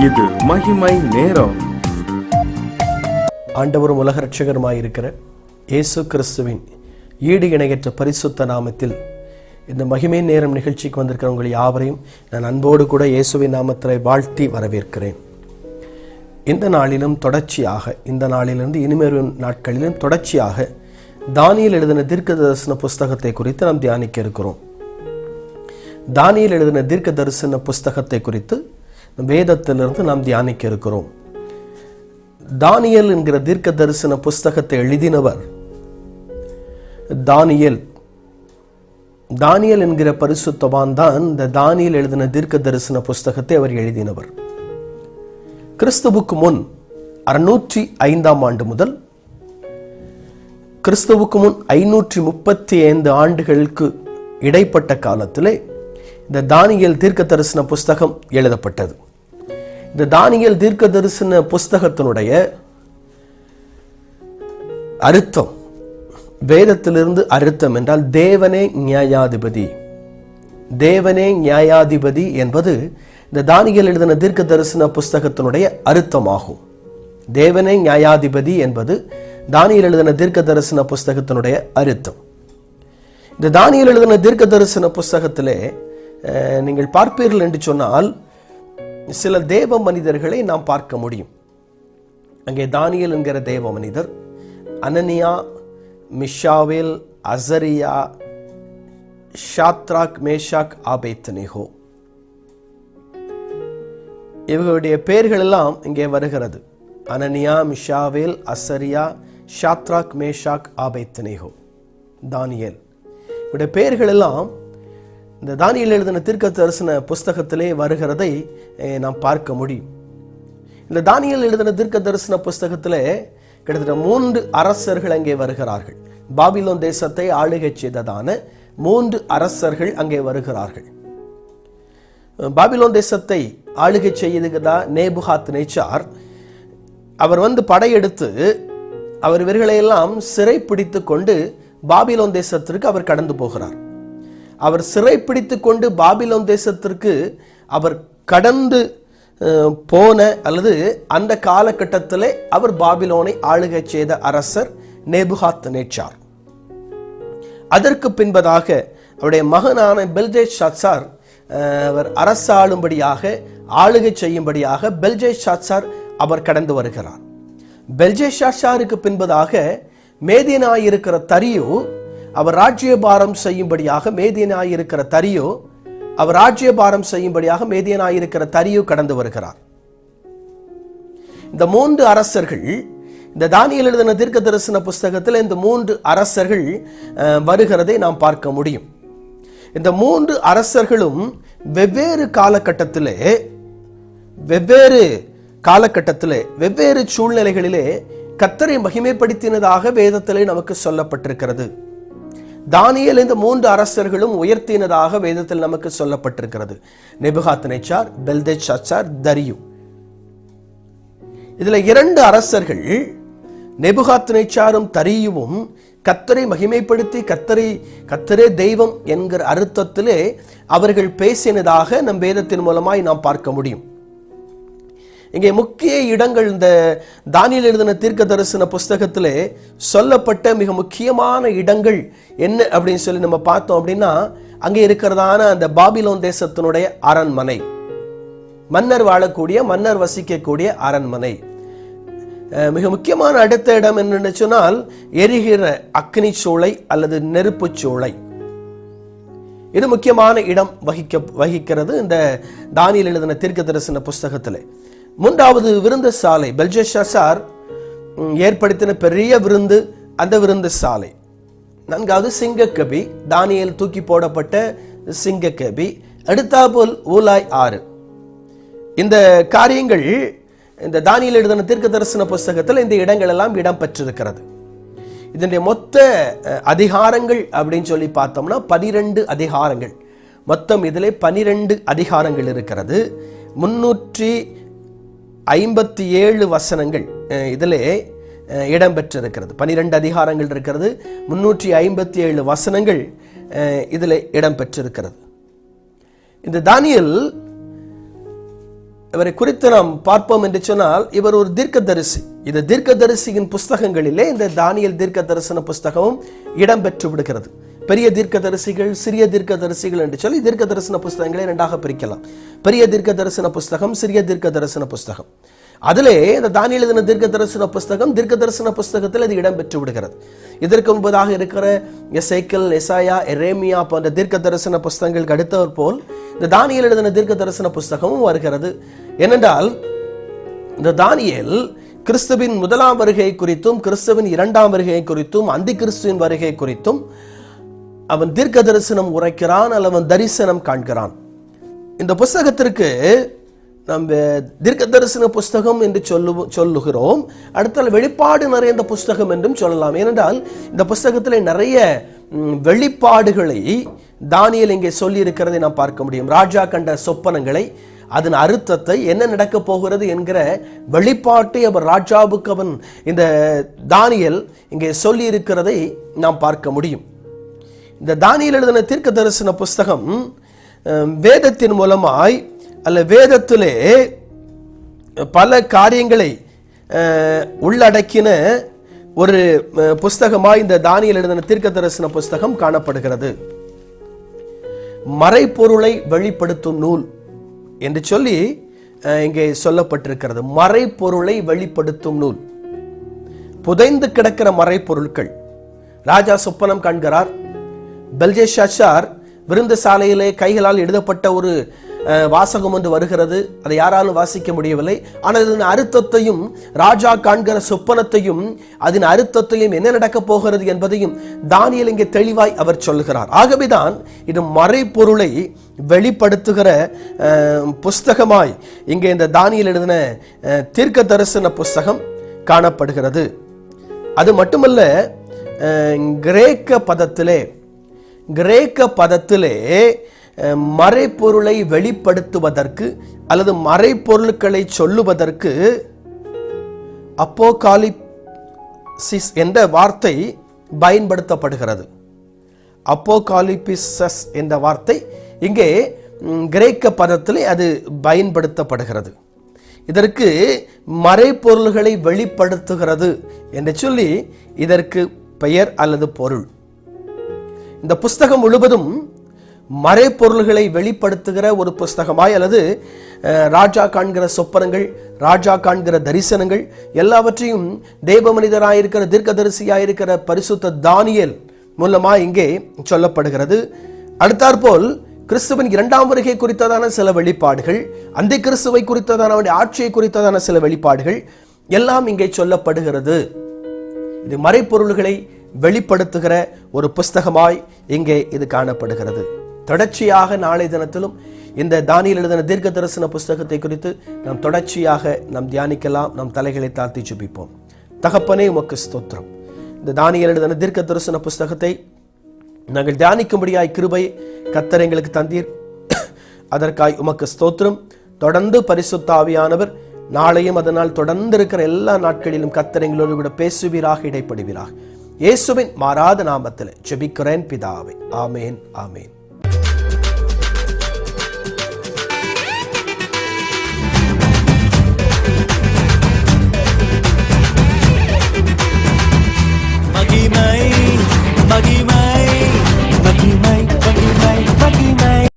இது மகிமை நேரம். ஆண்டவரும் உலக இரட்சகருமாயிருக்கிற இயேசு கிறிஸ்துவின் ஈடு இணையற்ற பரிசுத்த நாமத்தில் இந்த மகிமை நேரம் நிகழ்ச்சிக்கு வந்திருக்கிற உங்கள் யாவரையும் நான் அன்போடு கூட இயேசுவின் நாமத்தில் வாழ்த்தி வரவேற்கிறேன். இந்த நாளிலும் தொடர்ச்சியாக, இந்த நாளிலிருந்து இனிமேல் நாட்களிலும் தொடர்ச்சியாக தானியேல் எழுதின தீர்க்க தரிசன புஸ்தகத்தை குறித்து நாம் தியானிக்க இருக்கிறோம். தானியேல் எழுதின தீர்க்க தரிசன புஸ்தகத்தை குறித்து வேதத்திலிருந்து நாம் தியானிக்க இருக்கிறோம். தானியேல் என்கிற தீர்க்க தரிசன புஸ்தகத்தை எழுதினவர் தானியேல். தானியேல் என்கிற பரிசுத்தவான் தான் இந்த தானியேல் எழுதின தீர்க்க தரிசன புஸ்தகத்தை அவர் எழுதினவர். கிறிஸ்துவுக்கு முன் 605 ஆண்டு முதல் கிறிஸ்துவுக்கு முன் 535 ஆண்டுகளுக்கு இடைப்பட்ட காலத்திலே இந்த தானியேல் தீர்க்க தரிசன புஸ்தகம் எழுதப்பட்டது. இந்த தானியேல் தீர்க்க தரிசன புஸ்தகத்தினுடைய அர்த்தம், வேதத்திலிருந்து அர்த்தம் என்றால் தேவனே நியாயாதிபதி. தேவனே நியாயாதிபதி என்பது இந்த தானியேல் எழுதின தீர்க்க தரிசன புஸ்தகத்தினுடைய அர்த்தமாகும். தேவனே நியாயாதிபதி என்பது தானியேல் எழுதின தீர்க்க தரிசன புஸ்தகத்தினுடைய அர்த்தம். இந்த தானியேல் எழுதின தீர்க்க தரிசன புஸ்தகத்திலே நீங்கள் பார்ப்பீர்கள் என்று சொன்னால் சில தேவ மனிதர்களை நாம் பார்க்க முடியும். அங்கே தானியேல் என்கிற தேவ மனிதர், அனனியா, மிஷாவேல், அசரியா, ஷாத்ராக், மேஷாக், ஆபேத்நேகோ, இவர்களுடைய பெயர்கள் எல்லாம் இங்கே வருகிறது. அனனியா, மிஷாவேல், அசரியா, ஷாத்ராக், மேஷாக், ஆபேத்நேகோ, தானியேல், இவருடைய பெயர்கள் எல்லாம் இந்த தானியேல் எழுதின தீர்க்க தரிசன புஸ்தகத்திலே வருகிறதை நாம் பார்க்க முடியும். இந்த தானியேல் எழுதின தீர்க்க தரிசன புஸ்தகத்திலே கிட்டத்தட்ட 3 அரசர்கள் அங்கே வருகிறார்கள். பாபிலோன் தேசத்தை ஆளுகை செய்ததான 3 அரசர்கள் அங்கே வருகிறார்கள். பாபிலோன் தேசத்தை ஆளுகை செய்ததா நேபுகாத்நேச்சார். அவர் படையெடுத்து அவர் இவர்களையெல்லாம் சிறை பிடித்து கொண்டு பாபிலோன் தேசத்திற்கு அவர் கடந்து போகிறார். அவர் சிறை பிடித்து கொண்டு பாபிலோன் தேசத்திற்கு அவர் கடந்து போன அல்லது அந்த காலகட்டத்திலே அவர் பாபிலோனை ஆளுகை செய்த அரசர் நேபுகாத்நேச்சார். அதற்கு பின்பதாக அவருடைய மகனான பெல்ஷாத்சார் அவர் அரசாளும்படியாக, ஆளுகை செய்யும்படியாக பெல்ஷாத்சார் அவர் கடந்து வருகிறார். பெல்ஷாத்சாருக்கு பின்பதாக மேதியனாயிருக்கிற தரியு அவர் ராஜ்யபாரம் செய்யும்படியாக, மேதியனாயிருக்கிற தரியு அவர் ராஜ்யபாரம் செய்யும்படியாக மேதியனாயிருக்கிற தரியு கடந்து வருகிறார். இந்த 3 அரசர்கள் இந்த தானியேல் எழுதின தீர்க்க தரிசன புஸ்தகத்தில் இந்த 3 அரசர்கள் வருகிறதை நாம் பார்க்க முடியும். இந்த 3 அரசர்களும் வெவ்வேறு காலகட்டத்திலே வெவ்வேறு சூழ்நிலைகளிலே கர்த்தரை மகிமைப்படுத்தினதாக வேதத்திலே நமக்கு சொல்லப்பட்டிருக்கிறது. தானியேல் இந்த 3 அரசர்களும் உயர்த்தினதாக வேதத்தில் நமக்கு சொல்லப்பட்டிருக்கிறது. நேபுகாத்நேச்சார், பெல்ஷாத்சார், தரியு. இதுல 2 அரசர்கள் நேபுகாத்நேச்சாரும் தரியுவும் கர்த்தரை மகிமைப்படுத்தி கர்த்தரே தெய்வம் என்கிற அர்த்தத்திலே அவர்கள் பேசினதாக நம் வேதத்தின் மூலமாய் நாம் பார்க்க முடியும். இங்கே முக்கிய இடங்கள் இந்த தானியேல் எழுதின தீர்க்க தரிசன புஸ்தகத்திலே சொல்லப்பட்ட மிக முக்கியமான இடங்கள் என்ன அப்படின்னு சொல்லி நம்ம பார்த்தோம் அப்படின்னா, அங்கே இருக்கிறதான அந்த பாபிலோன் தேசத்தினுடைய அரண்மனை, மன்னர் வாழக்கூடிய, மன்னர் வசிக்கக்கூடிய அரண்மனை. மிக முக்கியமான அடுத்த இடம் என்னன்னு சொன்னால் எரிகிற அக்னி சூளை அல்லது நெருப்பு சூளை. இது முக்கியமான இடம் வகிக்கிறது இந்த தானியேல் எழுதின தீர்க்க தரிசன புஸ்தகத்திலே. 3வது விருந்து சாலை, பெல்ஷாத்சார் ஏற்படுத்தின பெரிய விருந்து, அந்த விருந்து சாலை. 4வது சிங்கக்கபி, தானியேல் தூக்கி போடப்பட்ட சிங்கக்கபி. அடுத்தாபோல் ஊலாய் ஆறு. இந்த காரியங்கள் இந்த தானியேல் எழுதின தீர்க்க தரிசன புஸ்தகத்தில் இந்த இடங்கள் எல்லாம் இடம் பெற்றிருக்கிறது. இதனுடைய மொத்த அதிகாரங்கள் அப்படின்னு சொல்லி பார்த்தோம்னா 12 அதிகாரங்கள். மொத்தம் இதிலே 12 அதிகாரங்கள் இருக்கிறது. 357 வசனங்கள் இதிலே இடம்பெற்றிருக்கிறது. 12 அதிகாரங்கள் இருக்கிறது. 357 வசனங்கள் இதில் இடம்பெற்றிருக்கிறது. இந்த தானியேல் இவரை குறித்து நாம் பார்ப்போம் என்று சொன்னால், இவர் ஒரு தீர்க்கதரிசி. இந்த தீர்க்கதரிசியின் புஸ்தகங்களிலே இந்த தானியேல் தீர்க்க தரிசன புஸ்தகமும் இடம்பெற்று விடுகிறது. பெரிய தீர்க்கதரிசிகள், சிறிய தீர்க்கதரிசிகள் என்று சொல்லி தீர்க்க தரிசன புஸ்தகங்களை இரண்டாக பிரிக்கலாம். பெரிய தீர்க்க தரிசன புஸ்தகம், சிறிய தீர்க்க தரிசன புஸ்தகம். அதிலே இந்த தானியேல் எழுதின தீர்க்க தரிசன புஸ்தகம் தீர்க்க தரிசன புஸ்தகத்தில் இது இடம்பெற்று விடுகிறது. இதற்கு முன்பதாக இருக்கிற எசேக்கியேல், எசாயா, எரேமியா போன்ற தீர்க்க தரிசன புஸ்தகங்களுக்கு அடுத்தவர் போல் இந்த தானியேல் எழுதின தீர்க்க தரிசன புஸ்தகமும் வருகிறது. ஏனென்றால் இந்த தானியேல் கிறிஸ்துவின் முதலாம் வருகை குறித்தும், கிறிஸ்துவின் இரண்டாம் வருகை குறித்தும், அந்தி கிறிஸ்துவின் வருகை குறித்தும் அவன் தீர்க்க தரிசனம் உரைக்கிறான், அல்ல அவன் தரிசனம் காண்கிறான். இந்த புஸ்தகத்திற்கு நம்ம தீர்க்க தரிசன புஸ்தகம் என்று சொல்லுகிறோம். அடுத்தால் வெளிப்பாடு நிறைந்த புஸ்தகம் என்றும் சொல்லலாம். ஏனென்றால் இந்த புஸ்தகத்தில் நிறைய வெளிப்பாடுகளை தானியேல் இங்கே சொல்லி இருக்கிறதை நாம் பார்க்க முடியும். ராஜா கண்ட சொப்பனங்களை, அதன் அர்த்தத்தை, என்ன நடக்க போகிறது என்கிற வெளிப்பாட்டை அவர் ராஜாவுக்கு அவன் இந்த தானியேல் இங்கே சொல்லி இருக்கிறதை நாம் பார்க்க முடியும். இந்த தானியேல் எழுதின தீர்க்க தரிசன புஸ்தகம் வேதத்தின் மூலமாய் அல்ல வேதத்திலே பல காரியங்களை உள்ளடக்கின ஒரு புஸ்தகமாய் இந்த தானியேல் எழுதின தீர்க்க தரிசன புஸ்தகம் காணப்படுகிறது. மறைப்பொருளை வெளிப்படுத்தும் நூல் என்று சொல்லி இங்கே சொல்லப்பட்டிருக்கிறது. மறைப்பொருளை வெளிப்படுத்தும் நூல். புதைந்து கிடக்கிற மறைப்பொருட்கள். ராஜா சொப்பனம் காண்கிறார். பெல்ஷாத்சார் விருந்து சாலையிலே கைகளால் எழுதப்பட்ட ஒரு வாசகம் ஒன்று வருகிறது. அதை யாராலும் வாசிக்க முடியவில்லை. ஆனால் அதன் அர்த்தத்தையும், ராஜா காண்கிற சொப்பனத்தையும், அதன் அர்த்தத்தையும், என்ன நடக்கப் போகிறது என்பதையும் தானியேல் இங்கே தெளிவாய் அவர் சொல்லுகிறார். ஆகவேதான் இது மறைப்பொருளை வெளிப்படுத்துகிற புஸ்தகமாய் இங்கே இந்த தானியேல் எழுதின தீர்க்க தரிசன புஸ்தகம் காணப்படுகிறது. அது மட்டுமல்ல, கிரேக்க பதத்திலே மறைப்பொருளை வெளிப்படுத்துவதற்கு அல்லது மறைப்பொருட்களை சொல்லுவதற்கு அப்போகாலிப்சிஸ் என்ற வார்த்தை பயன்படுத்தப்படுகிறது. அப்போகாலிப்சிஸ் என்ற வார்த்தை இங்கே கிரேக்க பதத்திலே அது பயன்படுத்தப்படுகிறது. இதற்கு மறைப்பொருள்களை வெளிப்படுத்துகிறது என்று சொல்லி இதற்கு பெயர் அல்லது பொருள். இந்த புஸ்தகம் முழுவதும் மறைப்பொருள்களை வெளிப்படுத்துகிற ஒரு புஸ்தகமாய், அல்லது ராஜா காண்கிற சொப்பனங்கள், ராஜா காண்கிற தரிசனங்கள் எல்லாவற்றையும் தேவ மனிதராயிருக்கிற தீர்க்கதரிசியாயிருக்கிற பரிசுத்த தானியேல் மூலமாய் இங்கே சொல்லப்படுகிறது. அடுத்தாற்போல் கிறிஸ்துவின் இரண்டாம் வருகை குறித்ததான சில வெளிப்பாடுகள், அந்தி கிறிஸ்துவை குறித்ததான அவருடைய ஆட்சியை குறித்ததான சில வெளிப்பாடுகள் எல்லாம் இங்கே சொல்லப்படுகிறது. இது மறைப்பொருள்களை வெளிப்படுத்துகிற ஒரு புஸ்தகமாய் இங்கே இது காணப்படுகிறது. தொடர்ச்சியாக நாளை தினத்திலும் இந்த தானியேல் எழுதின தீர்க்க தரிசன புஸ்தகத்தை குறித்து நாம் தொடர்ச்சியாக நாம் தியானிக்கலாம். நாம் தலைகளை தாழ்த்தி ஜெபிப்போம். தகப்பனே, உமக்கு ஸ்தோத்திரம். இந்த தானியேல் எழுதின தீர்க்க தரிசன புஸ்தகத்தை நாங்கள் தியானிக்கும்படியாய் கிருபை கர்த்தர் எங்களுக்கு தந்தீர். அதற்காய் உமக்கு ஸ்தோத்திரம். தொடர்ந்து பரிசுத்த ஆவியானவர் நாளையும் அதனால் தொடர்ந்து இருக்கிற எல்லா நாட்களிலும் கர்த்தர் எங்களோடு கூட பேசுவீராக, இடைப்படுவீராக. இயேசுவின் மாறாத நாமத்தில் ஜெபிக்கிறேன் பிதாவே. ஆமேன், ஆமேன். மகிமை